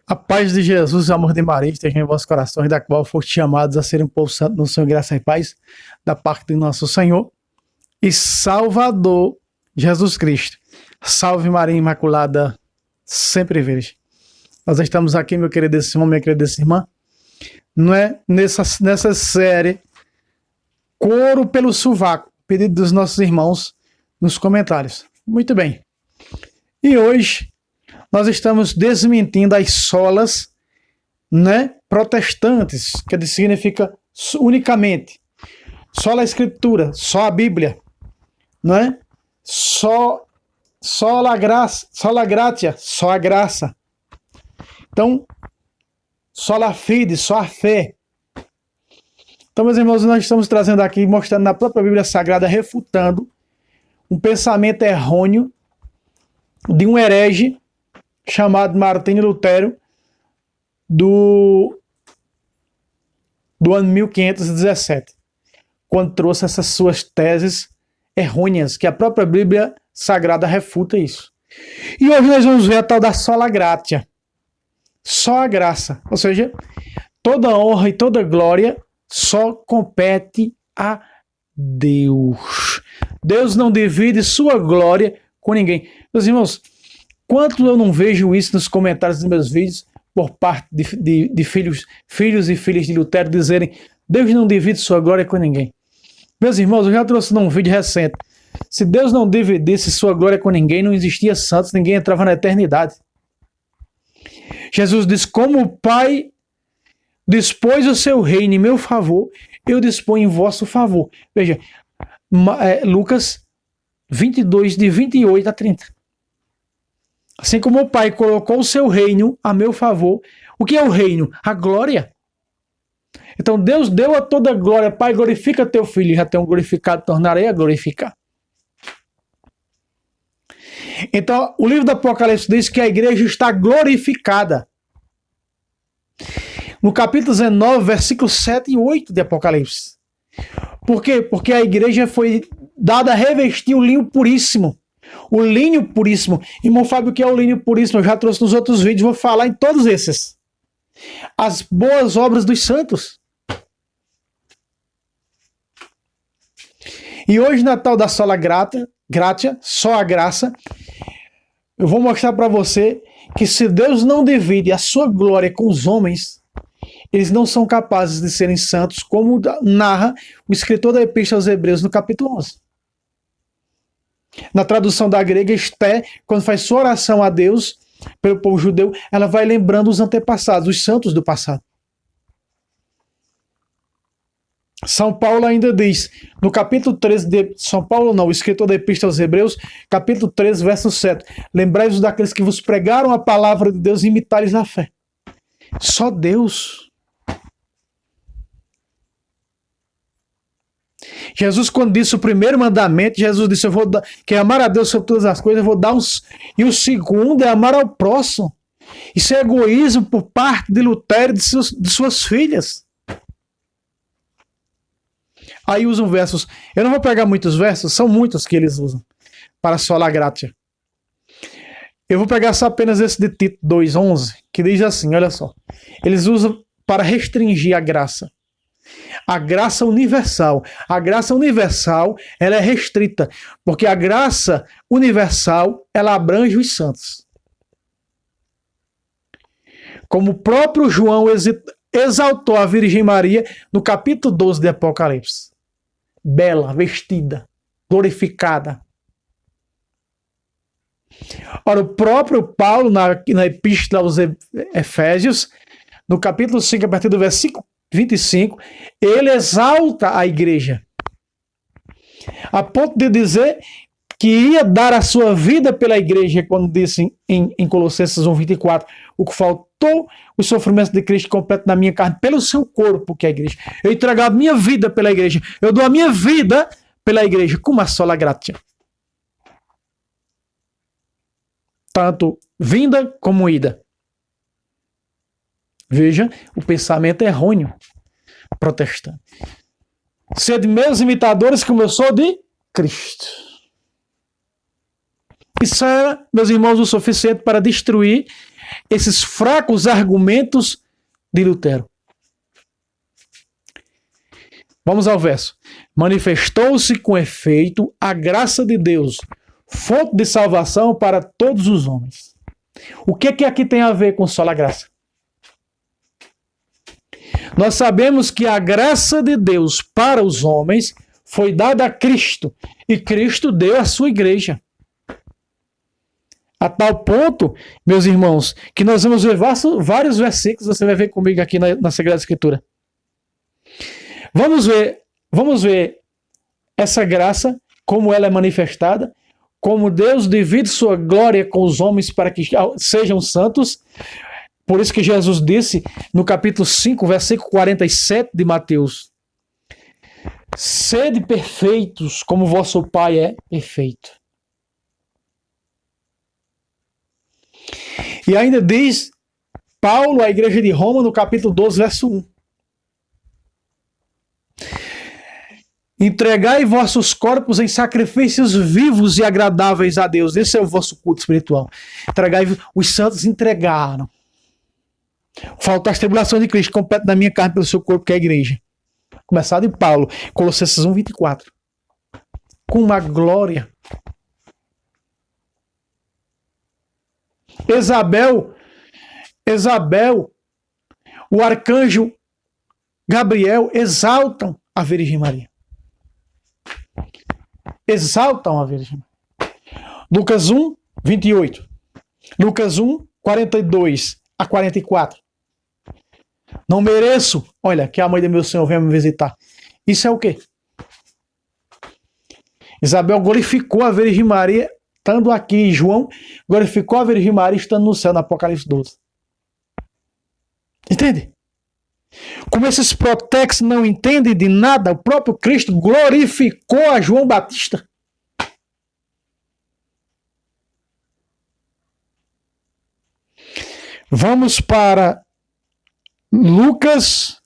A paz de Jesus, o amor de Maria, esteja em vossos corações, da qual foste chamados a serem um povo santo no Senhor, graça e paz, da parte de nosso Senhor e Salvador, Jesus Cristo. Salve Maria Imaculada, sempre virgem. Nós estamos aqui, meu querido irmão, minha querida irmã, não é? Nessa série Couro pelo Sovaco, pedido dos nossos irmãos nos comentários. Muito bem. E hoje nós estamos desmentindo as solas, né, protestantes, que significa unicamente, só a Escritura, só a Bíblia, não é? Só a graça, só a gratia, só a graça. Então, só a fide, só a fé. Então, meus irmãos, nós estamos trazendo aqui, mostrando na própria Bíblia Sagrada, refutando um pensamento errôneo de um herege chamado Martinho Lutero, do ano 1517, quando trouxe essas suas teses errôneas, que a própria Bíblia Sagrada refuta isso. E hoje nós vamos ver a tal da sola gratia, só a graça, ou seja, toda honra e toda glória só compete a Deus. Deus não divide sua glória com ninguém. Meus irmãos, quanto eu não vejo isso nos comentários dos meus vídeos, por parte de filhos e filhas de Lutero, dizerem: Deus não divide sua glória com ninguém. Meus irmãos, eu já trouxe num vídeo recente: se Deus não dividisse sua glória com ninguém, não existia santos, ninguém entrava na eternidade. Jesus diz: como o Pai dispôs o seu reino em meu favor, eu disponho em vosso favor. Veja, Lucas 22, de 28 a 30. Assim como o Pai colocou o seu reino a meu favor. O que é o reino? A glória. Então Deus deu a toda a glória. Pai, glorifica teu filho. Já tenho glorificado, tornarei a glorificar. Então o livro do Apocalipse diz que a igreja está glorificada. No capítulo 19, versículos 7 e 8 de Apocalipse. Por quê? Porque a igreja foi dada a revestir o linho puríssimo. O linho puríssimo. Irmão Fábio, o que é o linho puríssimo? Eu já trouxe nos outros vídeos, vou falar em todos esses. As boas obras dos santos. E hoje, na tal da sola gratia, só a graça, eu vou mostrar para você que se Deus não divide a sua glória com os homens, eles não são capazes de serem santos, como narra o escritor da Epístola aos Hebreus no capítulo 11. Na tradução da grega, Esté, quando faz sua oração a Deus pelo povo judeu, ela vai lembrando os antepassados, os santos do passado. São Paulo ainda diz, no capítulo 13 de São Paulo, não, o escritor da Epístola aos Hebreus, capítulo 13, verso 7. Lembrai-vos daqueles que vos pregaram a palavra de Deus e imitai-lhes a fé. Só Deus. Jesus, quando disse o primeiro mandamento, Jesus disse: eu vou dar, que é amar a Deus sobre todas as coisas, eu vou dar uns. E o segundo é amar ao próximo. Isso é egoísmo por parte de Lutero e de suas filhas. Aí usam versos. Eu não vou pegar muitos versos, são muitos que eles usam para sola gratia. Eu vou pegar só apenas esse de Tito 2:11, que diz assim, olha só. Eles usam para restringir a graça. A graça universal. A graça universal, ela é restrita, porque a graça universal, ela abrange os santos. Como o próprio João exaltou a Virgem Maria no capítulo 12 de Apocalipse. Bela, vestida, glorificada. Ora, o próprio Paulo, na Epístola aos Efésios, no capítulo 5, a partir do versículo 25, ele exalta a igreja, a ponto de dizer que ia dar a sua vida pela igreja, quando disse em Colossenses 1:24, o que faltou os sofrimentos de Cristo completo na minha carne, pelo seu corpo, que é a igreja. Eu entrego a minha vida pela igreja, eu dou a minha vida pela igreja, como a sola gratia. Tanto vinda como ida. Veja, o pensamento errôneo protestante. Sede meus imitadores como eu sou de Cristo. Isso era, meus irmãos, o suficiente para destruir esses fracos argumentos de Lutero. Vamos ao verso. Manifestou-se com efeito a graça de Deus, fonte de salvação para todos os homens. O que aqui tem a ver com só a graça? Nós sabemos que a graça de Deus para os homens foi dada a Cristo, e Cristo deu a sua igreja. A tal ponto, meus irmãos, que nós vamos ver vários versículos, você vai ver comigo aqui na Sagrada Escritura. Vamos ver essa graça, como ela é manifestada, como Deus divide sua glória com os homens para que sejam santos. Por isso que Jesus disse no capítulo 5, versículo 47 de Mateus: sede perfeitos como vosso Pai é perfeito. E ainda diz Paulo à igreja de Roma no capítulo 12, verso 1. Entregai vossos corpos em sacrifícios vivos e agradáveis a Deus. Esse é o vosso culto espiritual. Entregai, os santos entregaram. Falta as tribulações de Cristo, completo da minha carne pelo seu corpo, que é a igreja. Começado em Paulo, Colossenses 1, 24. Com uma glória. Isabel, o arcanjo Gabriel exaltam a Virgem Maria. Exaltam a Virgem Maria. Lucas 1, 28. Lucas 1, 42 a 44. Não mereço, olha, que a mãe do meu Senhor venha me visitar. Isso é o quê? Isabel glorificou a Virgem Maria estando aqui. João glorificou a Virgem Maria estando no céu, no Apocalipse 12. Entende? Como esses protex não entendem de nada, o próprio Cristo glorificou a João Batista. Vamos para Mateus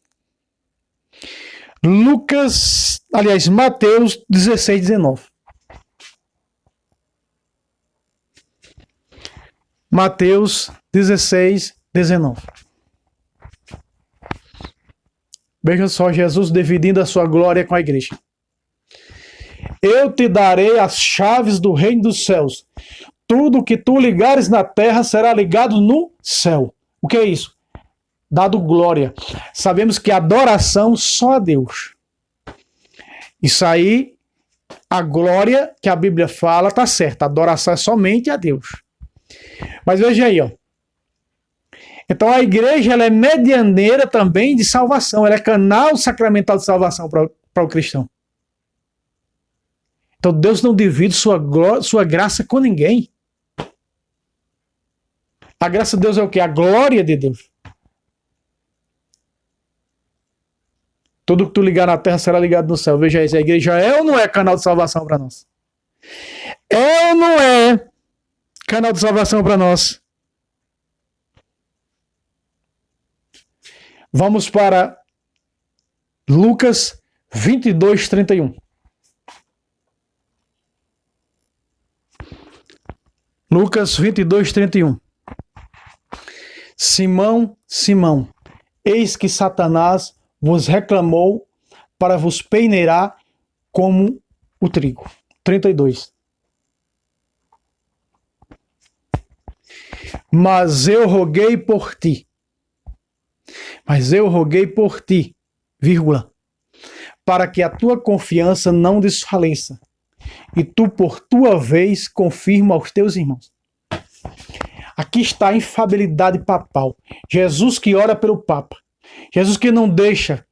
16, 19. Mateus 16, 19. Veja só, Jesus dividindo a sua glória com a igreja. Eu te darei as chaves do reino dos céus. Tudo que tu ligares na terra será ligado no céu. O que é isso? Dado glória. Sabemos que adoração só a Deus. Isso aí, a glória que a Bíblia fala está certa. A adoração é somente a Deus. Mas veja aí, ó. Então a igreja ela é medianeira também de salvação. Ela é canal sacramental de salvação para o cristão. Então Deus não divide sua graça com ninguém. A graça de Deus é o quê? A glória de Deus. Tudo que tu ligar na terra será ligado no céu. Veja isso. A igreja é ou não é canal de salvação para nós? É ou não é canal de salvação para nós? Vamos para Lucas 22, 31. Lucas 22, 31. Simão, Simão, eis que Satanás vos reclamou para vos peneirar como o trigo. 32. Mas eu roguei por ti, vírgula, para que a tua confiança não desfaleça, e tu, por tua vez, confirma aos teus irmãos. Aqui está a infalibilidade papal. Jesus que ora pelo Papa. Jesus que não deixa.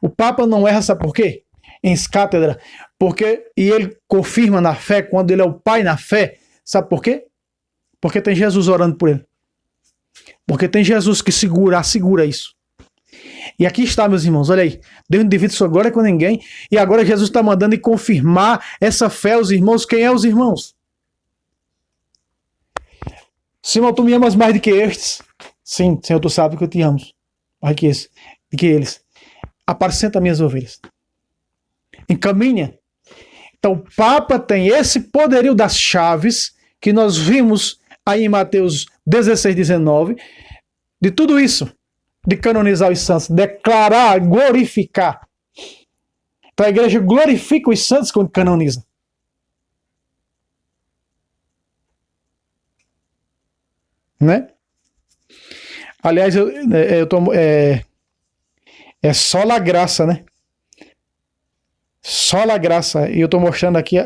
O Papa não erra, sabe por quê? Em cátedra. E ele confirma na fé, quando ele é o Pai na fé. Sabe por quê? Porque tem Jesus orando por ele. Porque tem Jesus que assegura isso. E aqui está, meus irmãos, olha aí. Deus não divide sua glória com ninguém. E agora Jesus está mandando confirmar essa fé aos irmãos. Quem é os irmãos? Simão, tu me amas mais do que estes? Sim, Senhor, tu sabe que eu te amo. Mais do que eles. Apacenta minhas ovelhas. Encaminha. Então, o Papa tem esse poderio das chaves que nós vimos aí em Mateus 16, 19, de tudo isso, de canonizar os santos, declarar, glorificar. Então a igreja glorifica os santos quando canoniza. Né? Aliás, é só a graça, né? Só a graça. E eu estou mostrando aqui.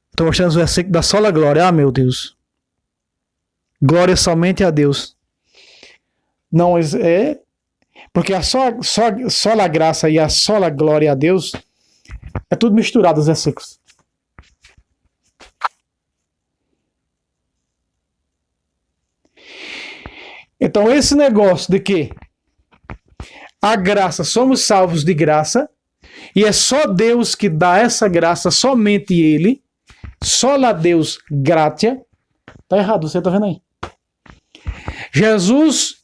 Estou mostrando os versículos da sola glória. Ah, meu Deus. Glória somente a Deus. Não é. Porque a só a graça e a sola glória a Deus é tudo misturado os versículos. Então, esse negócio de que a graça, somos salvos de graça, e é só Deus que dá essa graça, somente Ele, só a Deus gratia, tá errado, você tá vendo aí. Jesus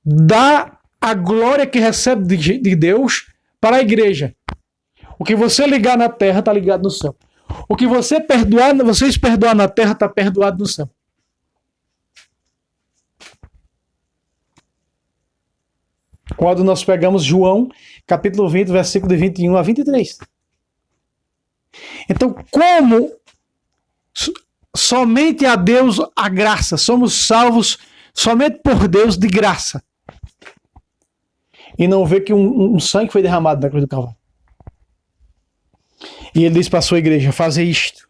dá a glória que recebe de Deus para a igreja. O que você ligar na terra está ligado no céu. O que vocês perdoar na terra está perdoado no céu. Quando nós pegamos João, capítulo 20, versículo de 21 a 23. Então, como somente a Deus a graça, somos salvos somente por Deus de graça. E não vê que um sangue foi derramado na cruz do Calvário. E ele diz para a sua igreja, fazer isto.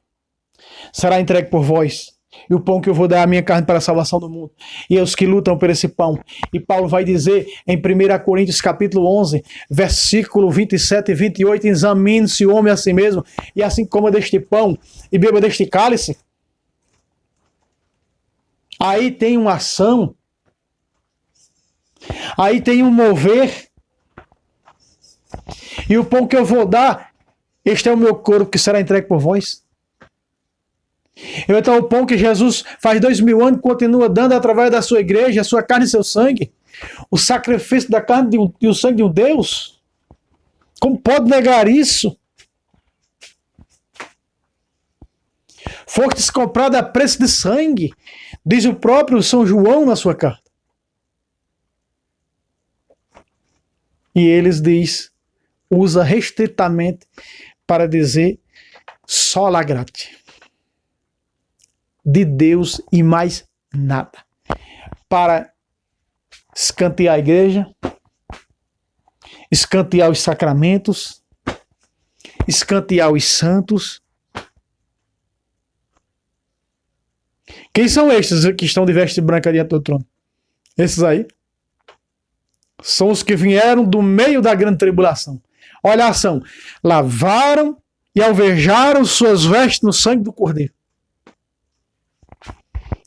Será entregue por vós. E o pão que eu vou dar é a minha carne para a salvação do mundo. E é os que lutam por esse pão. E Paulo vai dizer em 1 Coríntios capítulo 11, versículo 27 e 28, examine-se o homem a si mesmo, e assim coma deste pão e beba deste cálice. Aí tem uma ação. Aí tem um mover. E o pão que eu vou dar, este é o meu corpo que será entregue por vós. Então o pão que Jesus faz 2000 anos continua dando através da sua igreja, a sua carne e seu sangue, o sacrifício da carne e o sangue de um Deus. Como pode negar isso? Fostes comprado a preço de sangue, diz o próprio São João na sua carta. E eles usa restritamente para dizer sola gratia. De Deus e mais nada. Para escantear a igreja, escantear os sacramentos, escantear os santos. Quem são estes que estão de veste branca diante do trono? Esses aí são os que vieram do meio da grande tribulação. Olha a ação. Lavaram e alvejaram suas vestes no sangue do Cordeiro.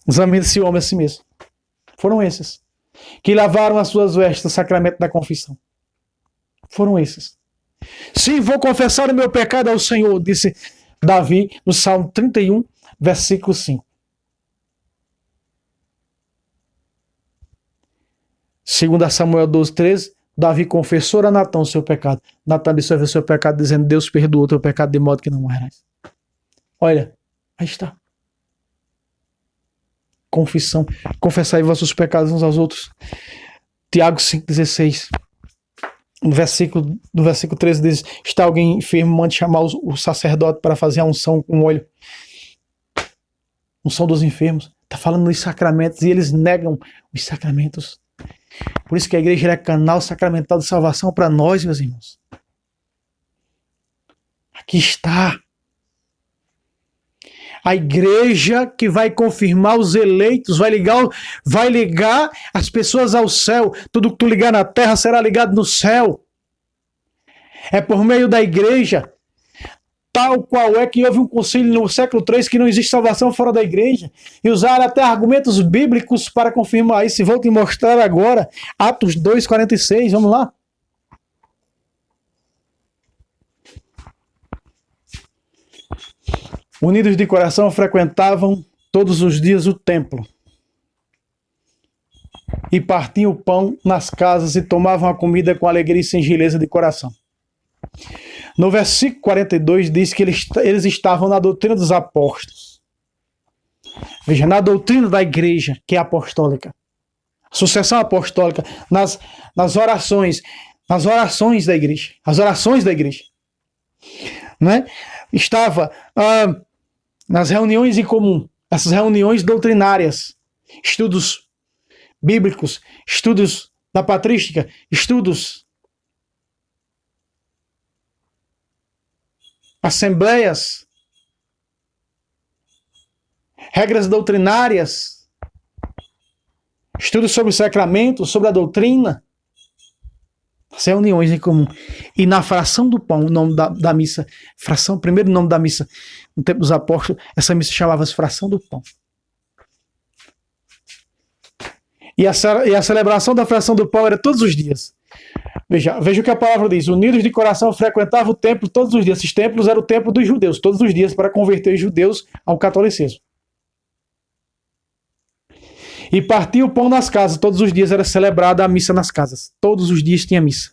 Examine esse homem a si mesmo. Foram esses que lavaram as suas vestes no sacramento da confissão. Foram esses. Sim, vou confessar o meu pecado ao Senhor, disse Davi no Salmo 31, versículo 5. Segundo Samuel 12, 13, Davi confessou a Natã o seu pecado. Natã absolveu o seu pecado, dizendo, Deus perdoou o teu pecado de modo que não morrerás. Olha, aí está. Confissão. Confessai vossos pecados uns aos outros. Tiago 5,16. No versículo 13 diz, está alguém enfermo, mande chamar o sacerdote para fazer a unção com óleo. Unção dos enfermos. Está falando dos sacramentos e eles negam os sacramentos. Por isso que a igreja é canal sacramental de salvação para nós, meus irmãos. Aqui está. A igreja que vai confirmar os eleitos, vai ligar as pessoas ao céu. Tudo que tu ligar na terra será ligado no céu. É por meio da igreja, tal qual é que houve um concílio no século III que não existe salvação fora da igreja. E usaram até argumentos bíblicos para confirmar isso. E vou te mostrar agora, Atos 2,46, vamos lá. Unidos de coração, frequentavam todos os dias o templo e partiam o pão nas casas e tomavam a comida com alegria e singeleza de coração. No versículo 42 diz que eles estavam na doutrina dos apóstolos. Veja, na doutrina da igreja, que é apostólica, sucessão apostólica, nas orações da igreja, as orações da igreja, né? Estava nas reuniões em comum, essas reuniões doutrinárias, estudos bíblicos, estudos da patrística, estudos, assembleias, regras doutrinárias, estudos sobre os sacramentos, sobre a doutrina, as reuniões em comum. E na fração do pão, o nome da missa, primeiro nome da missa, no tempo dos apóstolos, essa missa chamava-se fração do pão. E a celebração da fração do pão era todos os dias. Veja o que a palavra diz. Unidos de coração frequentavam o templo todos os dias. Esses templos eram o templo dos judeus, todos os dias, para converter os judeus ao catolicismo. E partia o pão nas casas. Todos os dias era celebrada a missa nas casas. Todos os dias tinha missa.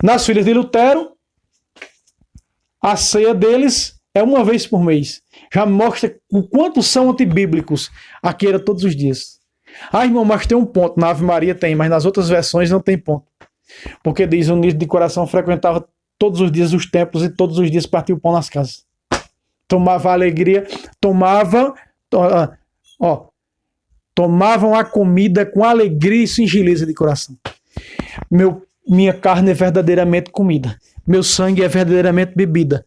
Nas filhas de Lutero, a ceia deles é uma vez por mês. Já mostra o quanto são antibíblicos. Aqui era todos os dias. Irmão, mas tem um ponto. Na Ave Maria tem, mas nas outras versões não tem ponto. Porque diz, unido de coração frequentava todos os dias os templos e todos os dias partia o pão nas casas. Tomava alegria, tomavam a comida com alegria e singeleza de coração. Minha carne é verdadeiramente comida. Meu sangue é verdadeiramente bebida.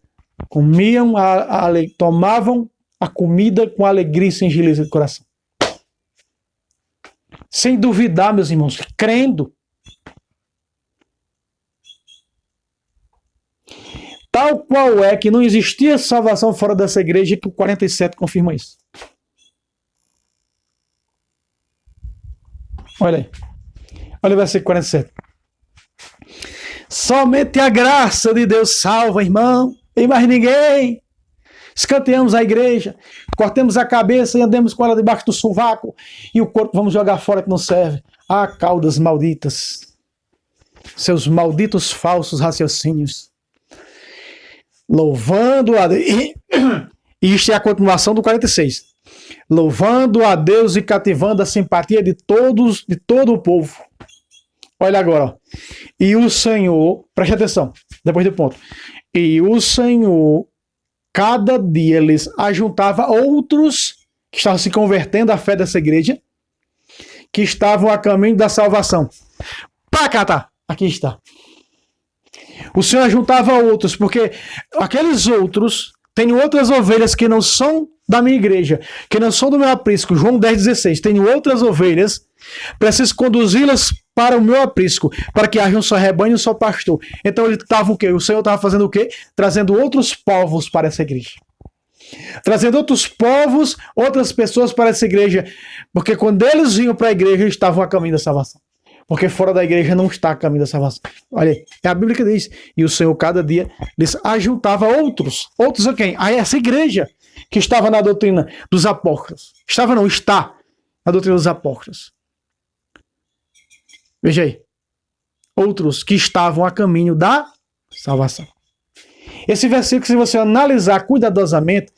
Tomavam a comida com alegria e singeleza de coração. Sem duvidar, meus irmãos, crendo. Tal qual é que não existia salvação fora dessa igreja, que o 47 confirma isso. Olha aí. Olha o versículo 47. Somente a graça de Deus salva, irmão, e mais ninguém. Escanteamos a igreja, cortemos a cabeça e andemos com ela debaixo do sovaco, e o corpo vamos jogar fora que não serve. Ah, caudas malditas, seus malditos falsos raciocínios. Louvando a Deus. E isto é a continuação do 46. Louvando a Deus e cativando a simpatia de todo o povo. Olha agora, ó. E o Senhor, preste atenção, depois do ponto. E o Senhor, cada dia lhes ajuntava outros que estavam se convertendo à fé dessa igreja, que estavam a caminho da salvação. Aqui está. O Senhor ajuntava outros, porque aqueles outros têm outras ovelhas que não são da minha igreja, que não são do meu aprisco. João 10,16. Tenho outras ovelhas, preciso conduzi-las para o meu aprisco, para que haja um só rebanho e um só pastor. Então ele estava o quê? O Senhor estava fazendo o quê? Trazendo outros povos para essa igreja. Trazendo outros povos, outras pessoas para essa igreja. Porque quando eles vinham para a igreja, eles estavam a caminho da salvação. Porque fora da igreja não está a caminho da salvação. Olha aí, é a Bíblia que diz. E o Senhor cada dia lhes ajuntava outros. Outros a quem? A essa igreja que estava na doutrina dos apóstolos. Está na doutrina dos apóstolos. Veja aí. Outros que estavam a caminho da salvação. Esse versículo, se você analisar cuidadosamente,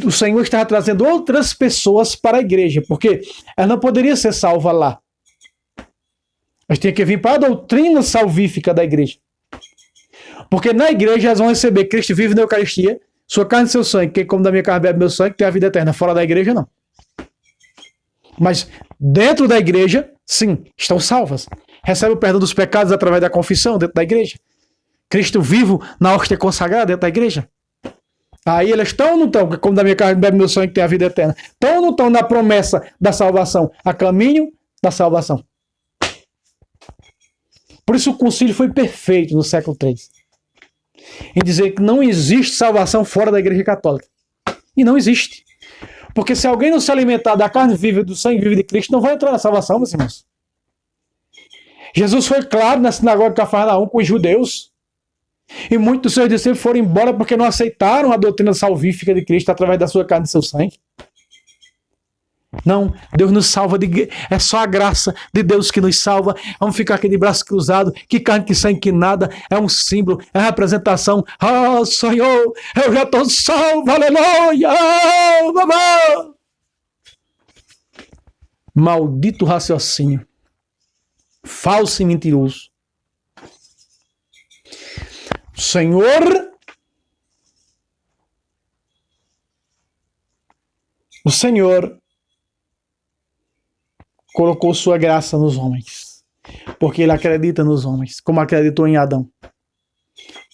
o Senhor estava trazendo outras pessoas para a igreja, porque ela não poderia ser salva lá. Mas tinha que vir para a doutrina salvífica da igreja. Porque na igreja elas vão receber Cristo vive na Eucaristia, sua carne e seu sangue. Quem come da minha carne bebe meu sangue tem a vida eterna. Fora da igreja, não. Mas dentro da igreja, sim, estão salvas. Recebe o perdão dos pecados através da confissão dentro da igreja. Cristo vivo na hóstia consagrada dentro da igreja. Aí eles estão ou não estão? Como da minha carne bebe meu sangue tem a vida eterna. Estão ou não estão na promessa da salvação? A caminho da salvação. Por isso o concílio foi perfeito no século III. Em dizer que não existe salvação fora da igreja católica. E não existe. Porque se alguém não se alimentar da carne viva e do sangue vivo de Cristo, não vai entrar na salvação, meus irmãos. Jesus foi claro na sinagoga de Cafarnaum com os judeus. E muitos dos seus discípulos foram embora porque não aceitaram a doutrina salvífica de Cristo através da sua carne e do seu sangue. Não, Deus nos salva, é só a graça de Deus que nos salva. Vamos ficar aqui de braço cruzado, que carne, que sangue, que nada. É um símbolo, é a representação. Oh, Senhor, eu já estou salvo, aleluia! Oh, mamãe! Maldito raciocínio, falso e mentiroso. O Senhor colocou sua graça nos homens, porque ele acredita nos homens, como acreditou em Adão.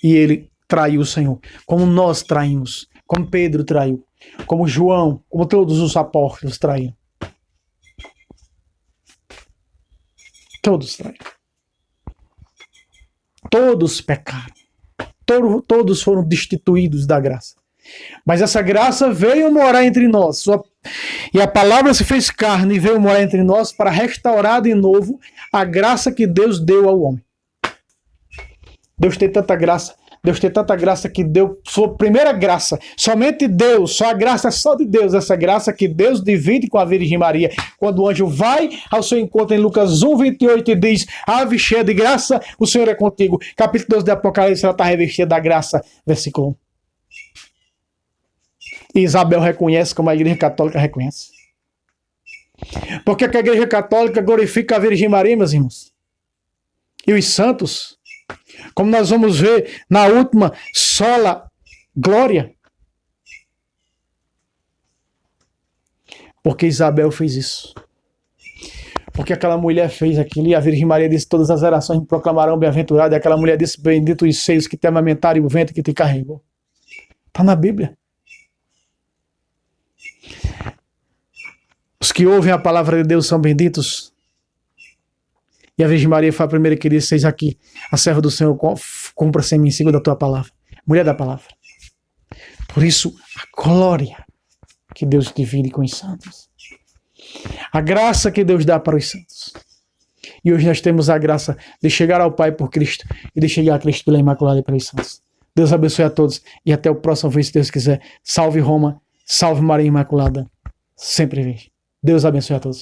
E ele traiu o Senhor, como nós traímos, como Pedro traiu, como João, como todos os apóstolos traíram. Todos traíram. Todos pecaram. Todos foram destituídos da graça. Mas essa graça veio morar entre nós. E a palavra se fez carne e veio morar entre nós para restaurar de novo a graça que Deus deu ao homem. Deus tem tanta graça que deu sua primeira graça. Somente Deus, só a graça é só de Deus. Essa graça que Deus divide com a Virgem Maria. Quando o anjo vai ao seu encontro em Lucas 1:28 e diz: ave cheia de graça, o Senhor é contigo. Capítulo 12 de Apocalipse, ela está revestida da graça. Versículo 1. E Isabel reconhece como a Igreja Católica reconhece. Porque a Igreja Católica glorifica a Virgem Maria, meus irmãos. E os santos, como nós vamos ver na última sola glória. Porque Isabel fez isso. Porque aquela mulher fez aquilo e a Virgem Maria disse: todas as gerações me proclamarão bem-aventurado. E aquela mulher disse: bendito os seios que te amamentaram e o ventre que te carregou. Está na Bíblia. Os que ouvem a palavra de Deus são benditos. E a Virgem Maria foi a primeira que disse: eis aqui, a serva do Senhor, cumpra-se em mim segundo a tua palavra. Mulher da palavra. Por isso, a glória que Deus divide com os santos. A graça que Deus dá para os santos. E hoje nós temos a graça de chegar ao Pai por Cristo e de chegar a Cristo pela Imaculada e pelos santos. Deus abençoe a todos e até o próximo vídeo, se Deus quiser. Salve Roma, salve Maria Imaculada, sempre virgem. Deus abençoe a todos.